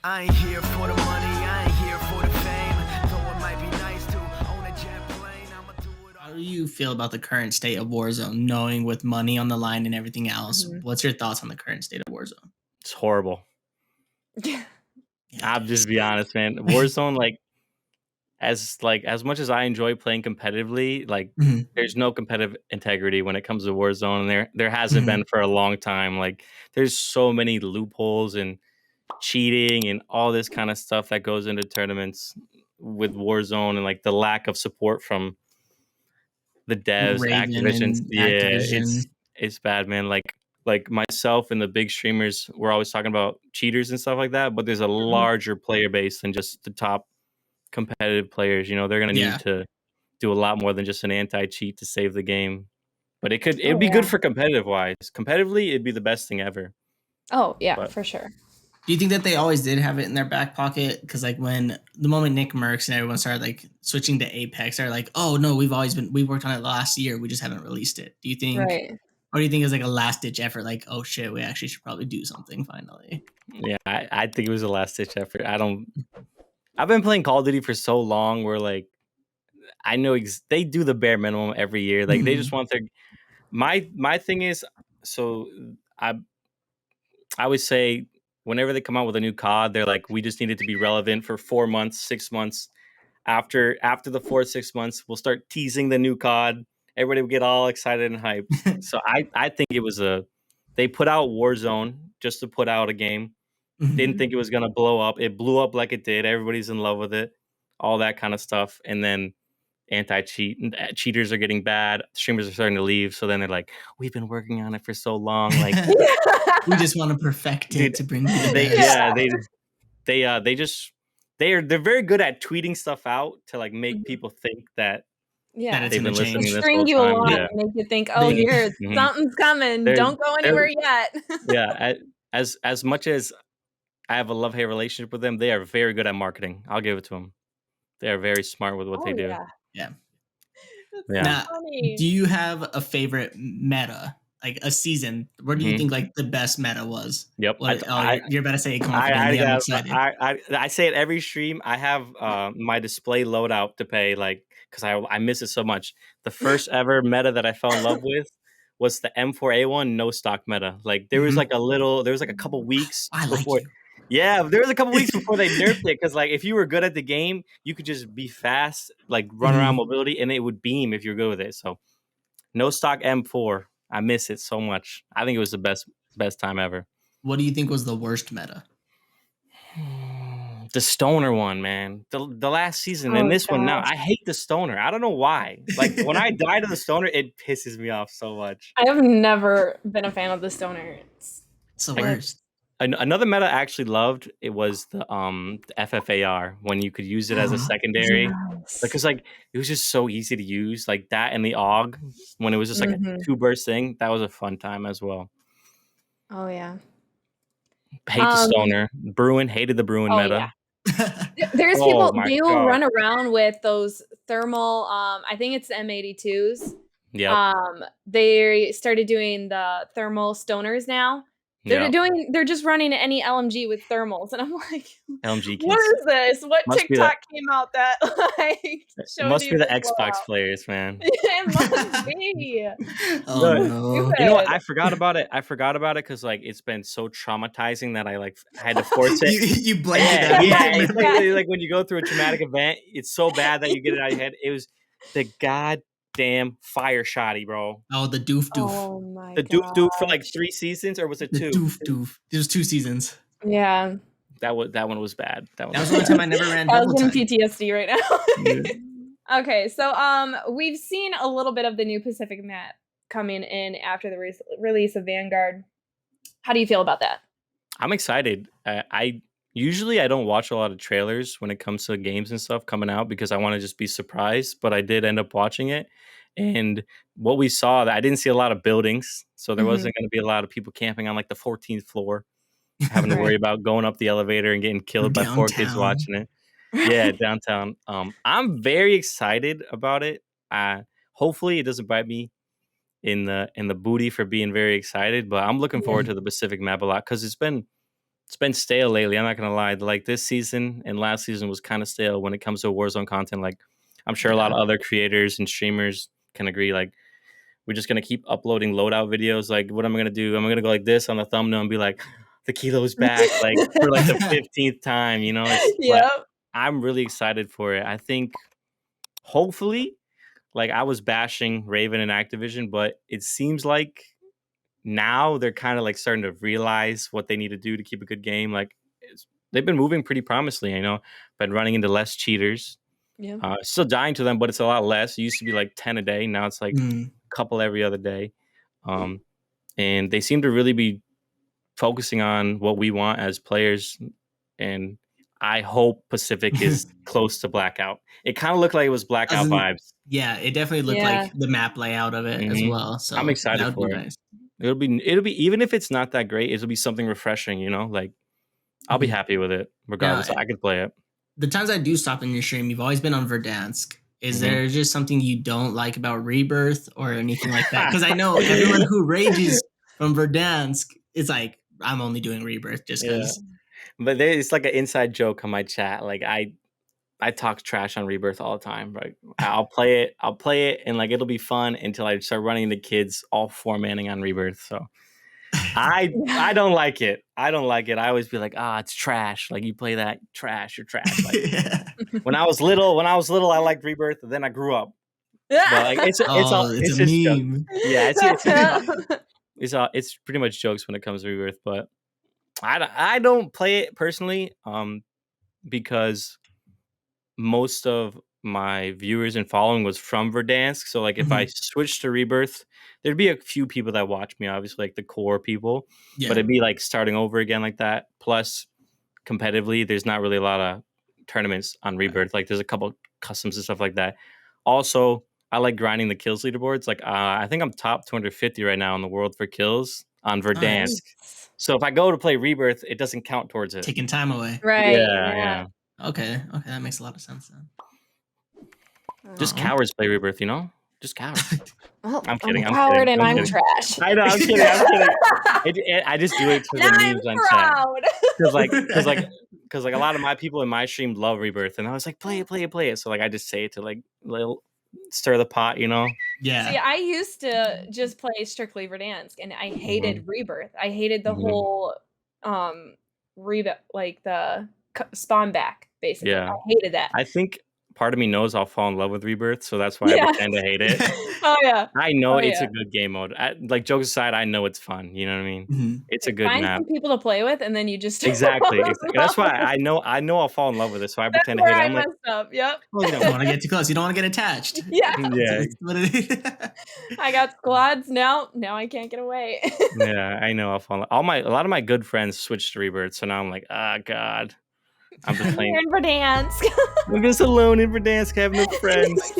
I ain't here for the money, I ain't here for the fame. Though it might be nice to own a jet plane, I'ma do it all. How do you feel about the current state of Warzone, knowing with money on the line and everything else? Mhm. What's your thoughts on the current state of Warzone? It's horrible. Yeah. I'll just be honest, man. Warzone, as much as I enjoy playing competitively, Mhm. there's no competitive integrity when it comes to Warzone. And there hasn't Mhm. been for a long time. Like, there's so many loopholes and cheating and all this kind of stuff that goes into tournaments with Warzone, and like the lack of support from the devs, Raven Activision. and Yeah, Activision. it's bad, man. Like myself and the big streamers, we're always talking about cheaters and stuff like that, but there's a larger player base than just the top competitive players. They're gonna Yeah. need to do a lot more than just an anti-cheat to save the game. But it'd Oh, be good yeah. for competitive wise. Competitively, it'd be the best thing ever. Oh, yeah, But for sure. Do you think that they always did have it in their back pocket? Because like when the moment Nick Merckx and everyone started like switching to Apex, they're like, "Oh no, we worked on it last year. We just haven't released it." Do you think, Right. or do you think it's like a last ditch effort? Like, oh shit, we actually should probably do something finally. yeah, I think it was a last ditch effort. I've been playing Call of Duty for so long where like I know they do the bare minimum every year. Like they just want their my thing is, so I always say whenever they come out with a new COD, they're like, we just need it to be relevant for 4 months, 6 months. After the 4 6 months, we'll start teasing the new COD. Everybody will get all excited and hyped. So I think they put out Warzone just to put out a game. Didn't think it was gonna blow up. It blew up like it did. Everybody's in love with it, all that kind of stuff. And then cheaters are getting bad. Streamers are starting to leave. So then they're like, we've been working on it for so long. Like We just want to perfect it Dude, to bring you the best. they're very good at tweeting stuff out to like make people think that Yeah. That they've been gonna change. listening this String whole you time. along Yeah. and make you think, oh, They- here, Mhm. something's coming. They're- Don't go anywhere yet. Yeah. As much as I have a love-hate relationship with them, they are very good at marketing. I'll give it to them. They are very smart with what they do. Yeah. Yeah. That's Yeah. Now, funny. do you have a favorite meta, like a season? Where do you Mhm. think like the best meta was? Yep. You're about to say it I confidently. I'm got. excited. I say it every stream. I have my display loadout to pay, like, because I miss it so much. The first ever meta that I fell in love with was the M4A1 no stock meta. Like there was like a couple weeks I like before. you. Yeah, there was a couple weeks before they nerfed it because like if you were good at the game, you could just be fast, like run around mobility, and it would beam if you're good with it. So no stock M4. I miss it so much. I think it was the best time ever. What do you think was the worst meta? The stoner one, man. The last season and this one now. I hate the stoner. I don't know why. Like when I die to the stoner, it pisses me off so much. I have never been a fan of the stoner. It's the worst. Another meta I actually loved, it was the FFAR, when you could use it as a secondary. Yes. Because like it was just so easy to use, like that and the AUG when it was just like a 2-burst thing. That was a fun time as well. Oh yeah. Hate the stoner. Bruin, hated the Bruin meta. Yeah. There's Oh people my they will God. run around with those thermal I think it's the M82s. Yep. They started doing the thermal stoners now. They're Yep. they're just running any LMG with thermals, and I'm like, LMG what kids. is this? What Must be TikTok came out that like It showed must you be the this Xbox blowout? players, man. It must be. Oh No, no. You know what? I forgot about it. because like it's been so traumatizing that I had to force it. you blamed Yeah, it. it's like when you go through a traumatic event, it's so bad that you get it out of your head. It was the goddamn fire shotty, bro. Oh, the doof. Oh my The god. doof for like 3 seasons, or was it The 2? doof. There's 2 seasons. Yeah. That one was bad. That was the only time I never ran I was double getting time. PTSD right now. Okay, so we've seen a little bit of the new Pacific map coming in after the release of Vanguard. How do you feel about that? I'm excited. I usually don't watch a lot of trailers when it comes to games and stuff coming out because I want to just be surprised, but I did end up watching it. And what we saw, I didn't see a lot of buildings, so there wasn't going to be a lot of people camping on like the 14th floor, having to worry about going up the elevator and getting killed by 4 kids watching it. Yeah, downtown. I'm very excited about it. Hopefully, it doesn't bite me in the booty for being very excited, but I'm looking forward to the Pacific map a lot because it's been it's been stale lately. I'm not gonna lie. Like this season and last season was kind of stale when it comes to Warzone content. Like I'm sure a lot of other creators and streamers can agree. Like we're just gonna keep uploading loadout videos. Like what am I gonna do? I'm gonna go like this on the thumbnail and be like, the kilo's back, like for like the 15th time. You know, but Yep. I'm really excited for it. I think hopefully, like I was bashing Raven and Activision, but it seems like now they're kind of like starting to realize what they need to do to keep a good game. Like they've been moving pretty promisingly, you know, been running into less cheaters. Yeah. Still dying to them, but it's a lot less. It used to be like 10 a day. Now it's like a couple every other day. And they seem to really be focusing on what we want as players. And I hope Pacific is close to Blackout. It kind of looked like it was Blackout vibes. Yeah, it definitely looked like the map layout of it as well. So I'm excited for it. Nice. It'll be even if it's not that great, it'll be something refreshing, you know? Like I'll be happy with it regardless. I could play it. The times I do stop in your stream, you've always been on Verdansk. Is there just something you don't like about Rebirth or anything like that? Because I know everyone who rages from Verdansk is like, I'm only doing Rebirth just because. Yeah. But it's like an inside joke on my chat. Like I talk trash on Rebirth all the time. Like I'll play it, and like it'll be fun until I start running the kids all 4-manning on Rebirth. So I don't like it. I I always be like, it's trash. Like you play that trash, you're trash. Like when I was little, I liked Rebirth, and then I grew up. But like it's a meme. Yeah, it's pretty much jokes when it comes to Rebirth. But I don't play it personally, because most of my viewers and following was from Verdansk. So like if I switched to Rebirth, there'd be a few people that watch me, obviously like the core people, but it'd be like starting over again like that. Plus competitively, there's not really a lot of tournaments on Rebirth. Like there's a couple customs and stuff like that. Also, I like grinding the kills leaderboards. Like I think I'm top 250 right now in the world for kills on Verdansk. Nice. So if I go to play Rebirth, it doesn't count towards it. Taking time away. Right. Yeah. Okay, that makes a lot of sense then. Just cowards play Rebirth, you know? Just cowards. Well, I'm kidding. I'm a coward and I'm trash. I know. I'm kidding. I just do it for the memes on chat. Because like a lot of my people in my stream love Rebirth, and I was like, play it. So like I just say it to like stir the pot, you know? Yeah. See, I used to just play strictly Verdansk, and I hated Rebirth. I hated the whole like the spawn back, basically. Yeah. I hated that. I think part of me knows I'll fall in love with Rebirth, so that's why I pretend to hate it. Oh yeah. I know it's a good game mode. Like jokes aside, I know it's fun. You know what I mean? It's a good find map. some people to play with, and then you just exactly. That's why I know I'll fall in love with it. So I pretend to hate it. I'm like, yep. Well, you don't want to get too close. You don't want to get attached. Yeah. I got squads now. Now I can't get away. Yeah, I know I'll fall. A lot of my good friends switched to Rebirth, so now I'm like, God. I'm just playing. You're in Verdansk. I'm just alone in Verdansk, having no friends.